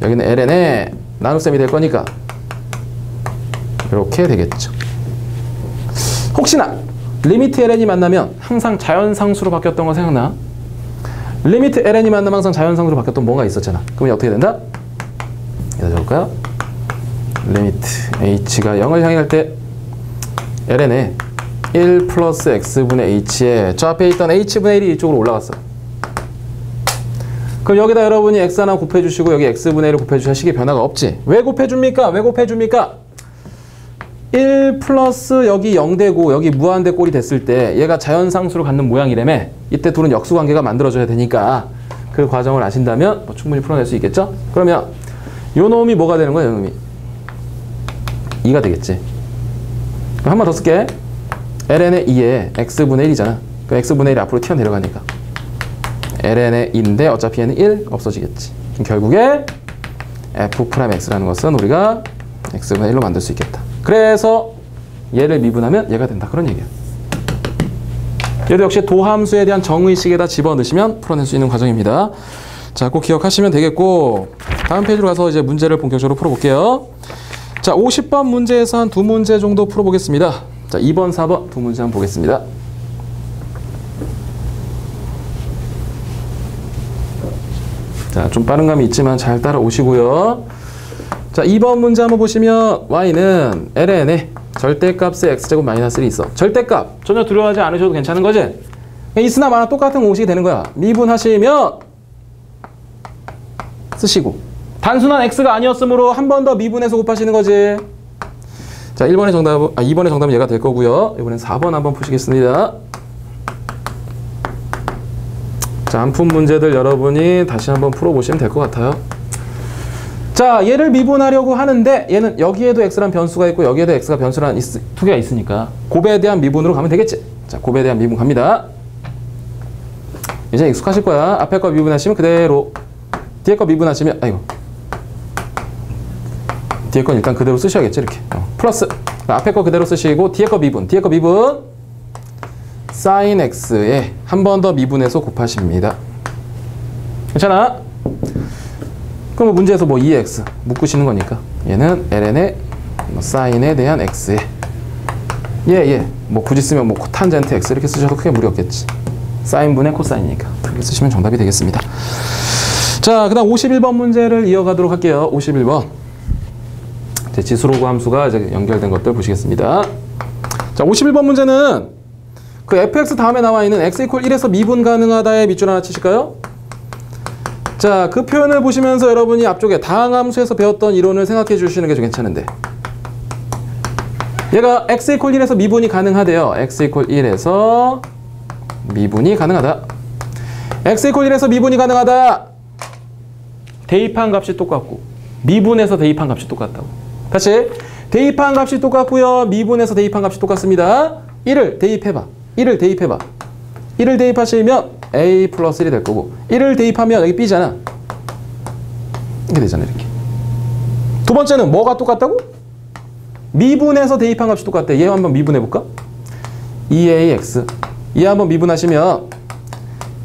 여기는 ln에 나눗셈이 될 거니까 이렇게 되겠죠. 혹시나 리미트 ln이 만나면 항상 자연상수로 바뀌었던 거 생각나? 리미트 ln이 만나면 항상 자연상수로 바뀌었던 뭔가 있었잖아. 그러면 어떻게 된다? 여기다 적을까요? 리미트 h가 0을 향해 갈 때 ln에 1 플러스 x분의 h에 저 앞에 있던 h분의 1이 이쪽으로 올라갔어. 그럼 여기다 여러분이 x 하나 곱해주시고 여기 x분의 1을 곱해주셔야 식의 변화가 없지. 왜 곱해줍니까? 왜 곱해줍니까? 1 플러스 여기 0되고 여기 무한대 꼴이 됐을 때 얘가 자연상수로 갖는 모양이라며. 이때 둘은 역수관계가 만들어져야 되니까 그 과정을 아신다면 뭐 충분히 풀어낼 수 있겠죠? 그러면 요 놈이 뭐가 되는 거야? 요 놈이 2가 되겠지. 그럼 한 번 더 쓸게. ln의 2에 x분의 1이잖아. 그 x분의 1이 앞으로 튀어내려가니까 ln의 2인데 어차피 얘는 1 없어지겠지. 그럼 결국에 f'x라는 것은 우리가 x분의 1로 만들 수 있겠다. 그래서 얘를 미분하면 얘가 된다. 그런 얘기야. 얘도 역시 도함수에 대한 정의식에다 집어넣으시면 풀어낼 수 있는 과정입니다. 자, 꼭 기억하시면 되겠고, 다음 페이지로 가서 이제 문제를 본격적으로 풀어볼게요. 자, 50번 문제에서 한 2문제 정도 풀어보겠습니다. 자, 2번, 4번 두 문제 한번 보겠습니다. 자, 좀 빠른 감이 있지만 잘 따라오시고요. 자, 2번 문제 한번 보시면 y는 ln에 절대값의 x제곱 마이너스 1이 있어. 절대값 전혀 두려워하지 않으셔도 괜찮은 거지? 있으나 마나 똑같은 공식이 되는 거야. 미분하시면 쓰시고 단순한 x가 아니었으므로 한 번 더 미분해서 곱하시는 거지. 자, 1번의 정답은 2번의 정답은 얘가 될 거고요. 이번엔 4번 한번 푸시겠습니다. 자, 한 푼 문제들 여러분이 다시 한번 풀어보시면 될 것 같아요. 자, 얘를 미분하려고 하는데 얘는 여기에도 x란 변수가 있고 여기에도 x가 변수란 두 개가 있으니까 곱에 대한 미분으로 가면 되겠지. 자, 곱에 대한 미분 갑니다. 이제 익숙하실 거야. 앞에 거 미분하시면 그대로 뒤에 거 미분하시면 아이고 뒤에 건 일단 그대로 쓰셔야겠지. 이렇게 플러스 앞에 거 그대로 쓰시고 뒤에 거 미분 sin x에 한 번 더 미분해서 곱하십니다. 괜찮아? 그럼 문제에서 뭐 2x 묶으시는 거니까 얘는 ln의 sin에 대한 x에 뭐 굳이 쓰면 뭐 코탄젠트 x 이렇게 쓰셔도 크게 무리 없겠지. 사인분의 코사인이니까 그렇게 쓰시면 정답이 되겠습니다. 자, 그 다음 51번 문제를 이어가도록 할게요. 51번 이제 지수로그 함수가 이제 연결된 것들 보시겠습니다. 자, 51번 문제는 그 fx 다음에 나와 있는 x = 1에서 미분 가능하다의 밑줄 하나 치실까요? 자, 그 표현을 보시면서 여러분이 앞쪽에 다항함수에서 배웠던 이론을 생각해 주시는 게 좀 괜찮은데, 얘가 x 이퀄 1에서 미분이 가능하대요. x 이퀄 1에서 미분이 가능하다. x 이퀄 1에서 미분이 가능하다. 대입한 값이 똑같고 미분에서 대입한 값이 똑같다고. 다시 대입한 값이 똑같고요. 미분에서 대입한 값이 똑같습니다. 1을 대입해봐. 1을 대입해봐. 1을 대입하시면 a 플러스 1이 될 거고, 1을 대입하면 여기 b잖아. 이렇게 되잖아. 이렇게. 두 번째는 뭐가 똑같다고? 미분에서 대입한 값이 똑같대. 얘 한번 미분해볼까? 2ax. 얘 한번 미분하시면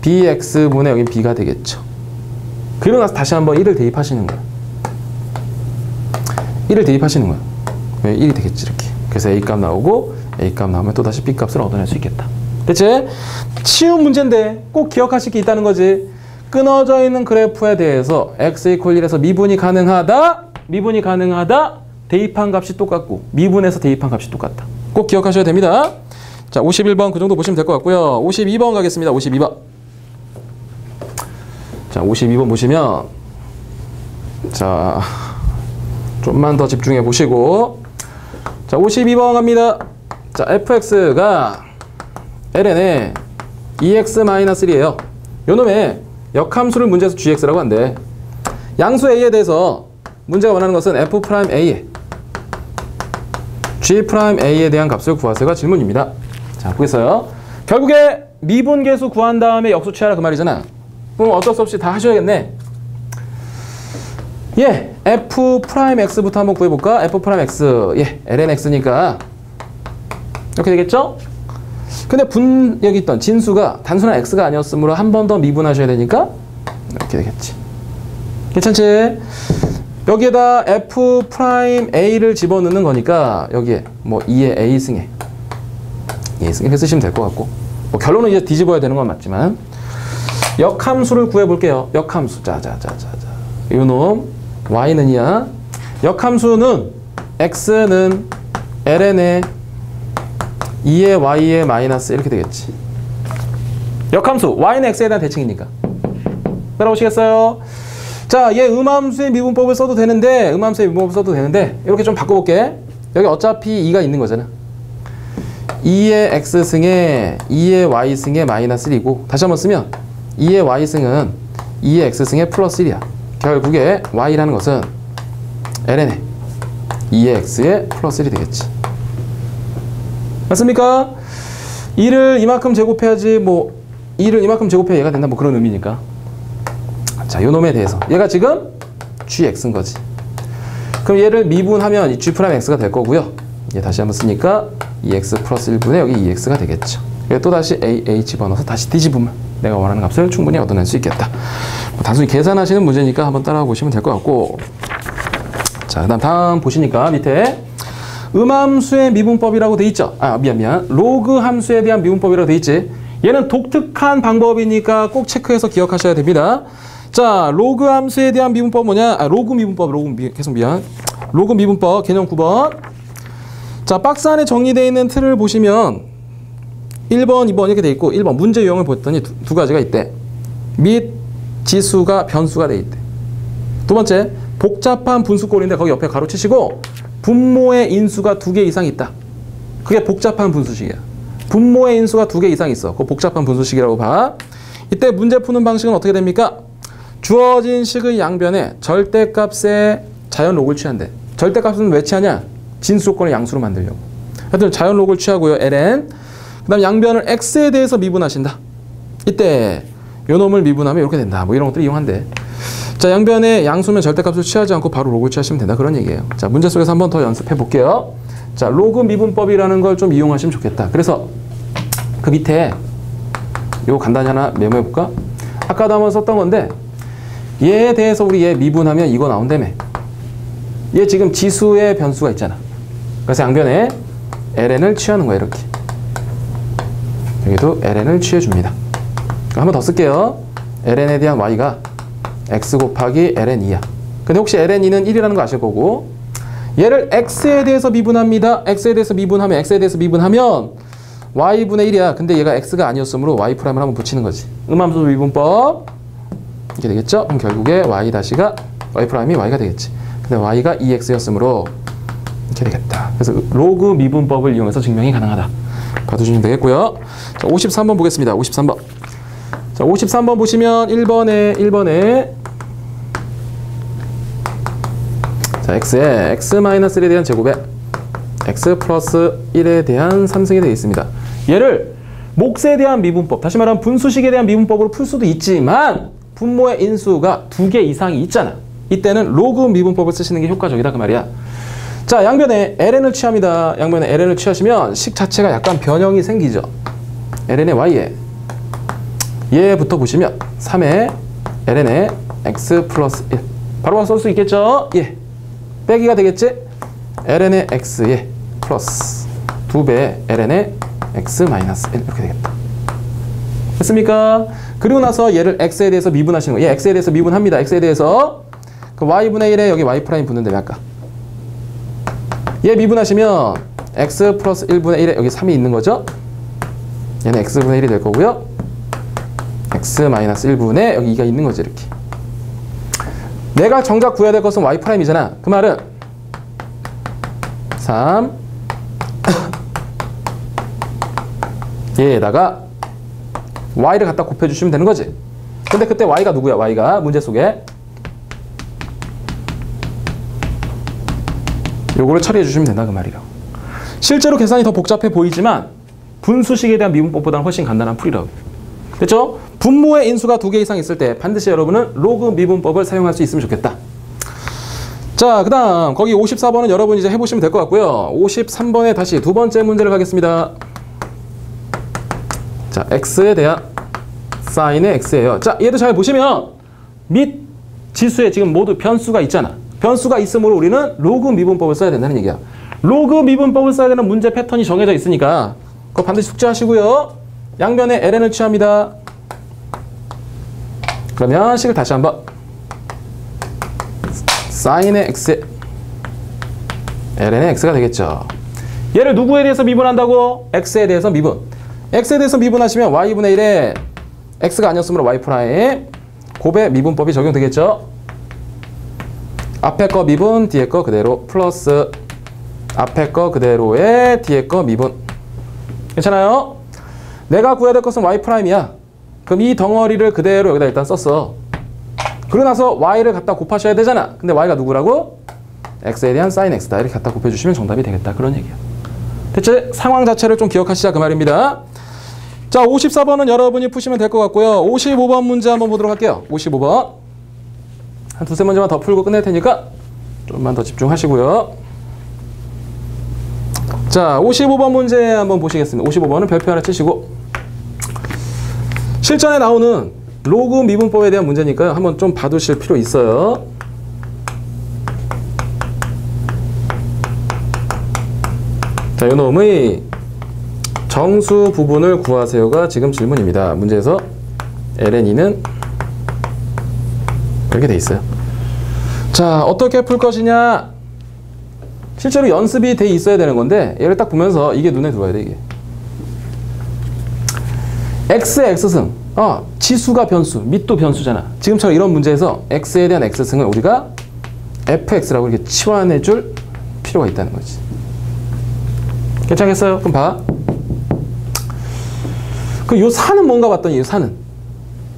bx분의 여기 b가 되겠죠. 그리고 나서 다시 한번 1을 대입하시는 거야. 1을 대입하시는 거야. 1이 되겠지. 이렇게. 그래서 a값 나오고, a값 나오면 또 다시 b값을 얻어낼 수 있겠다. 대체 쉬운 문제인데 꼭 기억하실 게 있다는 거지. 끊어져 있는 그래프에 대해서 x 이퀄 1에서 미분이 가능하다. 미분이 가능하다. 대입한 값이 똑같고 미분에서 대입한 값이 똑같다. 꼭 기억하셔야 됩니다. 자, 51번 그 정도 보시면 될 것 같고요. 52번 가겠습니다. 52번. 자, 52번 보시면, 자, 좀만 더 집중해 보시고, 자, 52번 갑니다. 자, fx가 ln의 2x-1이에요. 요놈의 역함수를 문제에서 gx라고 한대. 양수 a에 대해서 문제가 원하는 것은 f'a에 g'a에 대한 값을 구하세요가 질문입니다. 자, 보겠어요. 결국에 미분계수 구한 다음에 역수 취하라 그 말이잖아. 그럼 어쩔 수 없이 다 하셔야겠네. 예, f'x부터 한번 구해볼까? f'x, 예, lnx니까 이렇게 되겠죠? 근데 여기 있던 진수가 단순한 x가 아니었으므로 한 번 더 미분하셔야 되니까 이렇게 되겠지. 괜찮지? 여기에다 f'a를 집어넣는 거니까 여기에 뭐 2의 a승에 이렇게 쓰시면 될 것 같고, 뭐 결론은 이제 뒤집어야 되는 건 맞지만 역함수를 구해볼게요. 역함수. 요놈 y는 이야. 역함수는 x는 ln의 2의 y의 마이너스 이렇게 되겠지. 역함수 y는 x에 대한 대칭이니까. 따라오시겠어요? 자, 얘 음함수의 미분법을 써도 되는데, 이렇게 좀 바꿔볼게. 여기 어차피 2가 있는 거잖아. 2의 x승에 2의 y승에 마이너스 1이고, 다시 한번 쓰면 2의 y승은 2의 x승에 플러스 1이야. 결국에 y라는 것은 ln의 2의 x에 플러스 1이 되겠지. 맞습니까? 2를 이만큼 제곱해야지, 뭐 2를 이만큼 제곱해야 얘가 된다, 뭐 그런 의미니까. 자, 요 놈에 대해서 얘가 지금 gx인 거지. 그럼 얘를 미분하면 이 g'x가 될 거고요. 얘 다시 한번 쓰니까 2x 플러스 1분의 여기 2x가 되겠죠. 또 다시 a 집어넣어서 다시 뒤집으면 내가 원하는 값을 충분히 얻어낼 수 있겠다. 뭐 단순히 계산하시는 문제니까 한번 따라가 보시면 될 것 같고. 자, 다음 보시니까 밑에 음함수의 미분법이라고 돼 있죠. 아, 미안. 로그 함수에 대한 미분법이라고 돼 있지. 얘는 독특한 방법이니까 꼭 체크해서 기억하셔야 됩니다. 자, 로그 함수에 대한 미분법 뭐냐? 아, 로그 미분법. 로그 미분법 개념 9번. 자, 박스 안에 정리되어 있는 틀을 보시면 1번, 2번 이렇게 돼 있고, 1번 문제 유형을 봤더니 두 가지가 있대. 및 지수가 변수가 돼 있대. 두 번째, 복잡한 분수꼴인데 거기 옆에 가로 치시고 분모의 인수가 2개 이상 있다. 그게 복잡한 분수식이야. 분모의 인수가 2개 이상 있어. 그거 복잡한 분수식이라고 봐. 이때 문제 푸는 방식은 어떻게 됩니까? 주어진 식의 양변에 절대값의 자연록을 취한대. 절대값은 왜 취하냐? 진수 조건을 양수로 만들려고. 하여튼 자연록을 취하고요. ln. 그 다음 양변을 x에 대해서 미분하신다. 이때 요 놈을 미분하면 이렇게 된다. 뭐 이런 것들 이용한대. 자, 양변에 양수면 절대값을 취하지 않고 바로 록을 취하시면 된다. 그런 얘기예요. 자, 문제 속에서 한 번 더 연습해 볼게요. 자, 로그 미분법이라는 걸 좀 이용하시면 좋겠다. 그래서 그 밑에 이거 간단히 하나 메모해 볼까? 아까도 한번 썼던 건데, 얘에 대해서 우리 얘 미분하면 이거 나온다며. 얘 지금 지수의 변수가 있잖아. 그래서 양변에 ln을 취하는 거야. 이렇게. 여기도 ln을 취해줍니다. 한 번 더 쓸게요. ln에 대한 y가 x 곱하기 ln2야. 근데 혹시 ln2는 1이라는 거 아실 거고, 얘를 x에 대해서 미분합니다. x에 대해서 미분하면 y분의 1이야. 근데 얘가 x가 아니었으므로 y 프라임을 한번 붙이는 거지. 음함수 미분법. 이렇게 되겠죠? 그럼 결국에 y 다시가 y 프라임이 y가 되겠지. 근데 y가 2x였으므로 이렇게 되겠다. 그래서 로그 미분법을 이용해서 증명이 가능하다. 봐두시면 되겠고요. 자, 53번 보겠습니다. 53번. 자, 53번 보시면 1번에 자, x에 x-1에 대한 제곱에 x 플러스 1에 대한 3승이 되어 있습니다. 얘를 몫에 대한 미분법, 다시 말하면 분수식에 대한 미분법으로 풀 수도 있지만 분모의 인수가 2개 이상이 있잖아. 이때는 로그 미분법을 쓰시는 게 효과적이다 그 말이야. 자, 양변에 ln을 취합니다. 양변에 ln을 취하시면 식 자체가 약간 변형이 생기죠. ln의 y에 얘부터 보시면 3에 ln의 x 플러스 1 바로 쓸 수 있겠죠? 예. 빼기가 되겠지? ln의 x에 플러스 2배 ln의 x 마이너스 1 이렇게 되겠다. 됐습니까? 그리고 나서 얘를 x에 대해서 미분하시는 거예요. 얘 x에 대해서 미분합니다. x에 대해서 그 y분의 1에 여기 y 프라임 붙는데 아까 얘 미분하시면 x 플러스 1분의 1에 여기 3이 있는 거죠? 얘는 x분의 1이 될 거고요. x 마이너스 1분의 여기 2가 있는 거지 이렇게. 내가 정작 구해야 될 것은 y 프라임이잖아. 그 말은 3 얘에다가 y를 갖다 곱해주시면 되는 거지. 근데 그때 y가 누구야? y가 문제 속에 요거를 처리해 주시면 된다 그 말이라고. 실제로 계산이 더 복잡해 보이지만 분수식에 대한 미분법보다는 훨씬 간단한 풀이라고. 됐죠? 분모의 인수가 2개 이상 있을 때 반드시 여러분은 로그 미분법을 사용할 수 있으면 좋겠다. 자, 그 다음 거기 54번은 여러분 이제 해보시면 될 것 같고요. 53번에 다시 두 번째 문제를 가겠습니다. 자, x에 대한 사인의 x예요. 자, 얘도 잘 보시면 및 지수에 지금 모두 변수가 있잖아. 변수가 있으므로 우리는 로그 미분법을 써야 된다는 얘기야. 로그 미분법을 써야 되는 문제 패턴이 정해져 있으니까 그거 반드시 숙지하시고요. 양변에 ln을 취합니다. 그러면 식을 다시 한번 사인의 x에 ln의 x가 되겠죠. 얘를 누구에 대해서 미분한다고? x에 대해서 미분. x에 대해서 미분하시면 y분의 1에 x가 아니었으므로 y 프라임 곱의 미분법이 적용되겠죠. 앞에 거 미분, 뒤에 거 그대로 플러스 앞에 거 그대로에 뒤에 거 미분. 괜찮아요? 내가 구해야 될 것은 y 프라임이야. 그럼 이 덩어리를 그대로 여기다 일단 썼어. 그러고 나서 y를 갖다 곱하셔야 되잖아. 근데 y가 누구라고? x에 대한 sin x다. 이렇게 갖다 곱해주시면 정답이 되겠다. 그런 얘기야. 대체 상황 자체를 좀 기억하시자 그 말입니다. 자, 54번은 여러분이 푸시면 될 것 같고요. 55번 문제 한번 보도록 할게요. 55번. 한 두세 문제만 더 풀고 끝낼 테니까 좀만 더 집중하시고요. 자, 55번 문제 한번 보시겠습니다. 55번은 별표 하나 치시고 실전에 나오는 로그 미분법에 대한 문제니까요. 한번 좀 봐두실 필요 있어요. 자, 요놈의 정수 부분을 구하세요가 지금 질문입니다. 문제에서 ln이는 이렇게 돼 있어요. 자, 어떻게 풀 것이냐? 실제로 연습이 돼 있어야 되는 건데 얘를 딱 보면서 이게 눈에 들어와야 돼. 이게 x의 x승, 지수가 변수, 밑도 변수잖아. 지금처럼 이런 문제에서 x에 대한 x승을 우리가 fx라고 이렇게 치환해 줄 필요가 있다는 거지. 괜찮겠어요? 그럼 봐. 그 요 사는 뭔가 봤더니 이 사는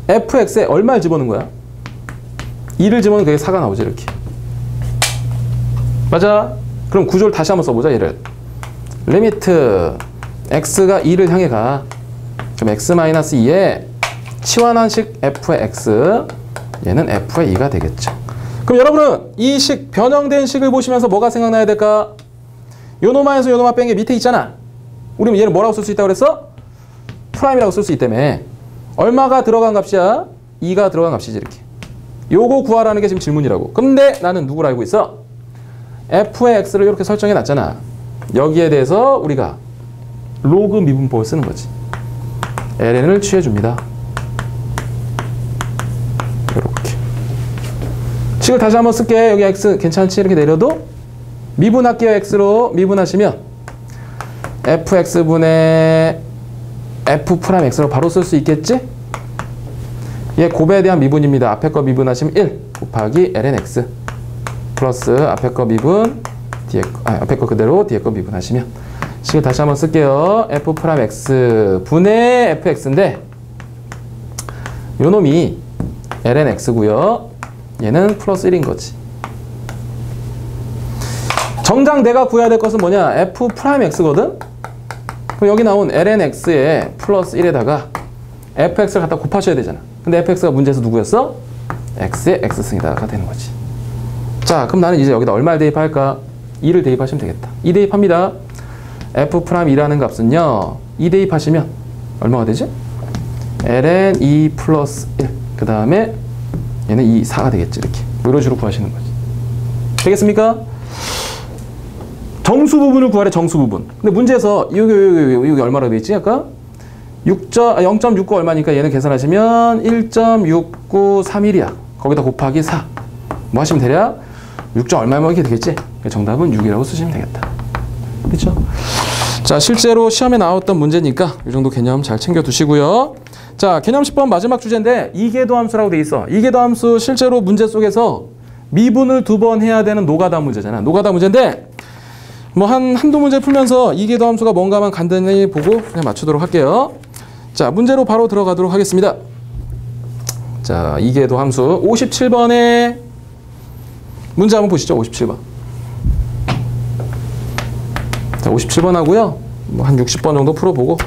fx에 얼마를 집어넣은 거야? 2를 집어넣으면 그게 4가 나오지 이렇게. 맞아? 그럼 구조를 다시 한번 써보자 얘를. 리미트 x가 2를 향해 가. 그럼 x-2에 치환한식 f의 x 얘는 f의 2가 되겠죠. 그럼 여러분은 이 식 변형된 식을 보시면서 뭐가 생각나야 될까? 요노마에서 요노마 뺀 게 밑에 있잖아. 우리 얘는 뭐라고 쓸 수 있다고 그랬어? 프라임이라고 쓸 수 있다며. 얼마가 들어간 값이야? 2가 들어간 값이지 이렇게. 요거 구하라는 게 지금 질문이라고. 근데 나는 누구를 알고 있어? f의 x를 이렇게 설정해 놨잖아. 여기에 대해서 우리가 로그 미분법을 쓰는 거지. ln을 취해줍니다. 이렇게. 식을 다시 한번 쓸게. 여기 x 괜찮지? 이렇게 내려도 미분할게요. x로 미분하시면 fx분의 f 프라임 x로 바로 쓸 수 있겠지? 얘 곱에 대한 미분입니다. 앞에 거 미분하시면 1 곱하기 ln x 플러스 앞에 거 미분 앞에 거 그대로 뒤에 거 미분하시면 식을 다시 한번 쓸게요. f 프라임 x 분의 fx인데 요 놈이 ln x고요. 얘는 플러스 1인 거지. 정작 내가 구해야 될 것은 뭐냐? f 프라임 x거든? 그럼 여기 나온 ln x에 플러스 1에다가 fx를 갖다 곱하셔야 되잖아. 근데 fx가 문제에서 누구였어? x의 x승이다가 되는 거지. 자, 그럼 나는 이제 여기다 얼마를 대입할까? 2를 대입하시면 되겠다. 2 대입합니다. f 프라임 2라는 값은요. 2 대입하시면 얼마가 되지? ln 2 플러스 1. 그 다음에 얘는 2, 4가 되겠지. 이렇게. 뭐 이런 식으로 구하시는 거지. 되겠습니까? 정수 부분을 구하래, 정수 부분. 근데 문제에서 여기 얼마라고 돼 있지? 아까 0.69 얼마니까 얘는 계산하시면 1.6931이야. 거기다 곱하기 4. 뭐 하시면 되랴? 6. 얼마면 이렇게 되겠지? 정답은 6이라고 쓰시면 되겠다. 그렇죠? 자, 실제로 시험에 나왔던 문제니까 이 정도 개념 잘 챙겨 두시고요. 자, 개념 10번 마지막 주제인데 이계도 함수라고 돼 있어. 이계도 함수 실제로 문제 속에서 미분을 2번 해야 되는 노가다 문제잖아. 노가다 문제인데 뭐 한두 문제 풀면서 이계도 함수가 뭔가만 간단히 보고 그냥 맞추도록 할게요. 자, 문제로 바로 들어가도록 하겠습니다. 자, 이계도 함수 57번에 문제 한번 보시죠. 57번. 자, 57번 하고요. 뭐 한 60번 정도 풀어보고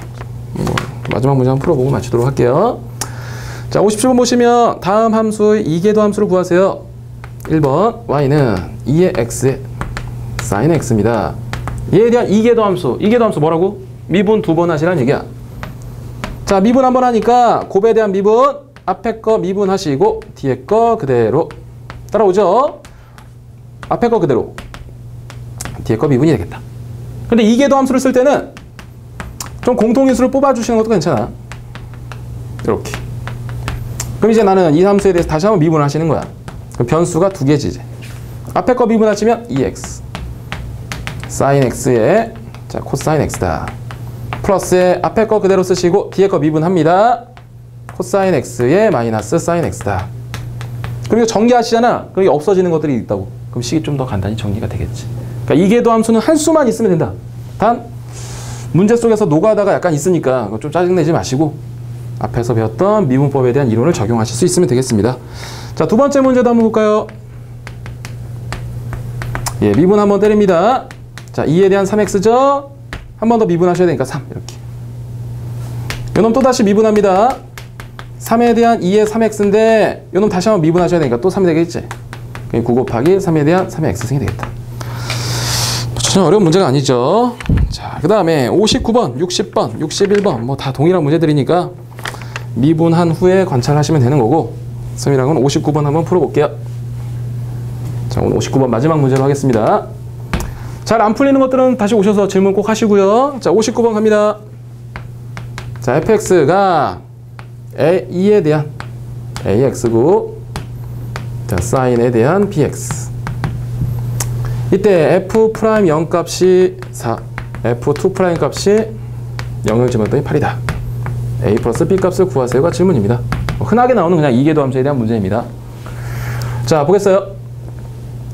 마지막 문제 한번 풀어보고 맞추도록 할게요. 자, 57번 보시면 다음 함수의 이계도 함수를 구하세요. 1번 y는 2의 x의 sin x입니다. 얘에 대한 이계도 함수. 이계도 함수 뭐라고? 미분 2번 하시라는 얘기야. 자, 미분 한번 하니까 곱에 대한 미분 앞에 거 미분하시고 뒤에 거 그대로 따라오죠? 앞에 거 그대로 뒤에 거 미분이 되겠다. 근데 이계도 함수를 쓸 때는 좀 공통인수를 뽑아주시는 것도 괜찮아. 이렇게. 그럼 이제 나는 이 함수에 대해서 다시 한번 미분을 하시는 거야. 그럼 변수가 2개지 이제. 앞에 거 미분하시면 2x sin x에 자 코사인 x다. 플러스에 앞에 거 그대로 쓰시고 뒤에 거 미분합니다. 코사인 x에 마이너스 sin x다. 그리고 정리하시잖아. 그럼 없어지는 것들이 있다고. 그럼 식이 좀 더 간단히 정리가 되겠지. 그러니까 이계도 함수는 한 수만 있으면 된다. 단 문제 속에서 노가다가 약간 있으니까 좀 짜증내지 마시고 앞에서 배웠던 미분법에 대한 이론을 적용하실 수 있으면 되겠습니다. 자, 두 번째 문제도 한번 볼까요? 예, 미분 한번 때립니다. 자, 2에 대한 3x죠? 한 번 더 미분하셔야 되니까 3 이렇게. 요놈 또 다시 미분합니다. 3에 대한 2의 3x인데 요놈 다시 한번 미분하셔야 되니까 또 3이 되겠지? 9 곱하기 3에 대한 3의 x승이 되겠다. 전혀 어려운 문제가 아니죠. 자, 그 다음에 59번, 60번, 61번 뭐 다 동일한 문제들이니까 미분한 후에 관찰하시면 되는 거고 선생님이랑은 59번 한번 풀어볼게요. 자, 오늘 59번 마지막 문제로 하겠습니다. 잘 안 풀리는 것들은 다시 오셔서 질문 꼭 하시고요. 자, 59번 갑니다. 자, fx가 2에 대한 ax고 자, sin에 대한 bx. 이때 f 프라임 0 값이 4, f2 프라임 값이 0을 집어넣더니 8이다. a 플러스 b 값을 구하세요가 질문입니다. 흔하게 나오는 그냥 이계도 함수에 대한 문제입니다. 자, 보겠어요?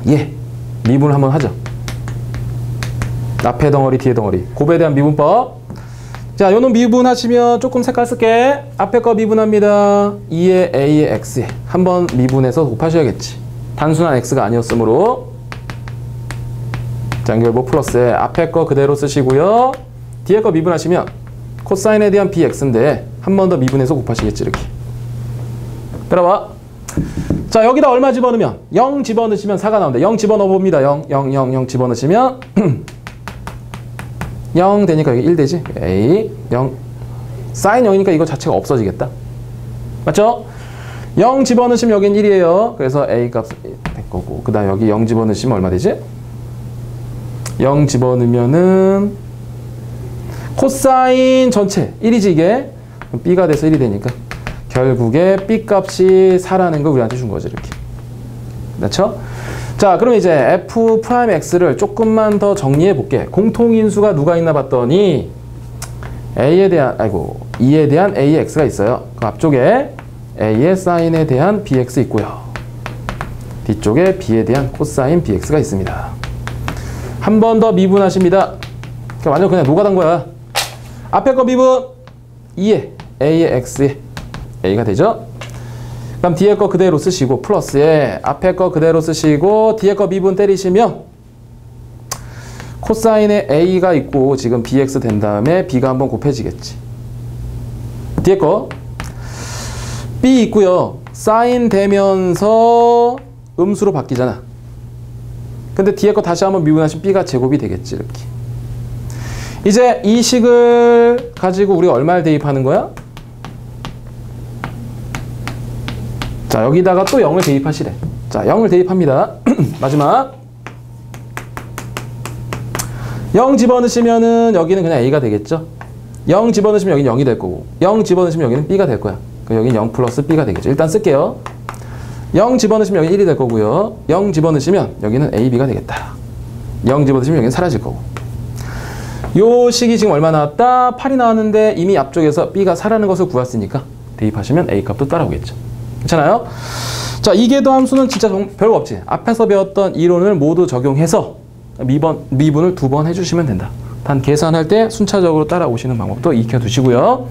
예, 미분을 한번 하죠. 앞에 덩어리, 뒤에 덩어리. 곱에 대한 미분법. 자, 요놈 미분하시면 조금 색깔 쓸게. 앞에 거 미분합니다. 2의 a의 x에 한번 미분해서 곱하셔야겠지. 단순한 x가 아니었으므로 장결보 플러스에 앞에 거 그대로 쓰시고요. 뒤에 거 미분하시면 코사인에 대한 bx인데 한 번 더 미분해서 곱하시겠지. 이렇게. 따라와. 자, 여기다 얼마 집어넣으면 0 집어넣으시면 4가 나온다. 0 집어넣어 봅니다. 0 집어넣으시면 0 되니까 여기 1 되지. a 0 사인 0이니까 이거 자체가 없어지겠다. 맞죠? 0 집어넣으시면 여긴 1이에요. 그래서 a 값은 될 거고. 그 다음 여기 0 집어넣으시면 얼마 되지? 0 집어넣으면은 코사인 전체 1이지 이게. 그럼 b가 돼서 1이 되니까 결국에 b 값이 4라는 걸 우리한테 준 거죠. 이렇게. 그렇죠? 자, 그럼 이제 f 프라임 x를 조금만 더 정리해 볼게. 공통인수가 누가 있나 봤더니 a에 대한 2에 대한 a의 x가 있어요. 그 앞쪽에 A의 사인에 대한 bx 있고요. 뒤쪽에 b에 대한 코사인 bx가 있습니다. 한 번 더 미분하십니다. 완전 그냥 노가다인 거야. 앞에 거 미분 2에 a의 x에 a가 되죠. 그럼 뒤에 거 그대로 쓰시고 플러스에 앞에 거 그대로 쓰시고 뒤에 거 미분 때리시면 코사인에 a가 있고 지금 bx 된 다음에 b가 한번 곱해지겠지. 뒤에 거 b 있고요. 사인 되면서 음수로 바뀌잖아. 근데 뒤에 거 다시 한번 미분하시면 b가 제곱이 되겠지. 이렇게. 이제 이 식을 가지고 우리가 얼마를 대입하는 거야? 자, 여기다가 또 0을 대입하시래. 자, 0을 대입합니다. 마지막 0 집어넣으시면은 여기는 그냥 a가 되겠죠. 0 집어넣으시면 여기는 0이 될 거고 0 집어넣으시면 여기는 b가 될 거야. 그럼 여기는 0 플러스 b가 되겠죠. 일단 쓸게요. 0 집어넣으시면 여기는 1이 될 거고요. 0 집어넣으시면 여기는 a, b가 되겠다. 0 집어넣으시면 여기는 사라질 거고. 요 식이 지금 얼마 나왔다? 8이 나왔는데 이미 앞쪽에서 b가 4라는 것을 구했으니까 대입하시면 a 값도 따라오겠죠. 괜찮아요? 자, 이계도 함수는 진짜 별거 없지. 앞에서 배웠던 이론을 모두 적용해서 미분을 2번 해주시면 된다. 단 계산할 때 순차적으로 따라오시는 방법도 익혀두시고요.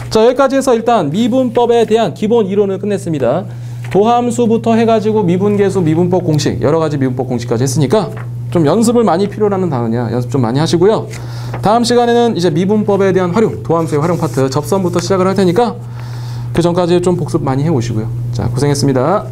자, 여기까지 해서 일단 미분법에 대한 기본 이론을 끝냈습니다. 도함수부터 해가지고 미분계수, 미분법 공식, 여러 가지 미분법 공식까지 했으니까 좀 연습을 많이 필요로 하는 단어냐, 연습 좀 많이 하시고요. 다음 시간에는 이제 미분법에 대한 활용, 도함수의 활용 파트 접선부터 시작을 할 테니까 그 전까지 좀 복습 많이 해오시고요. 자, 고생했습니다.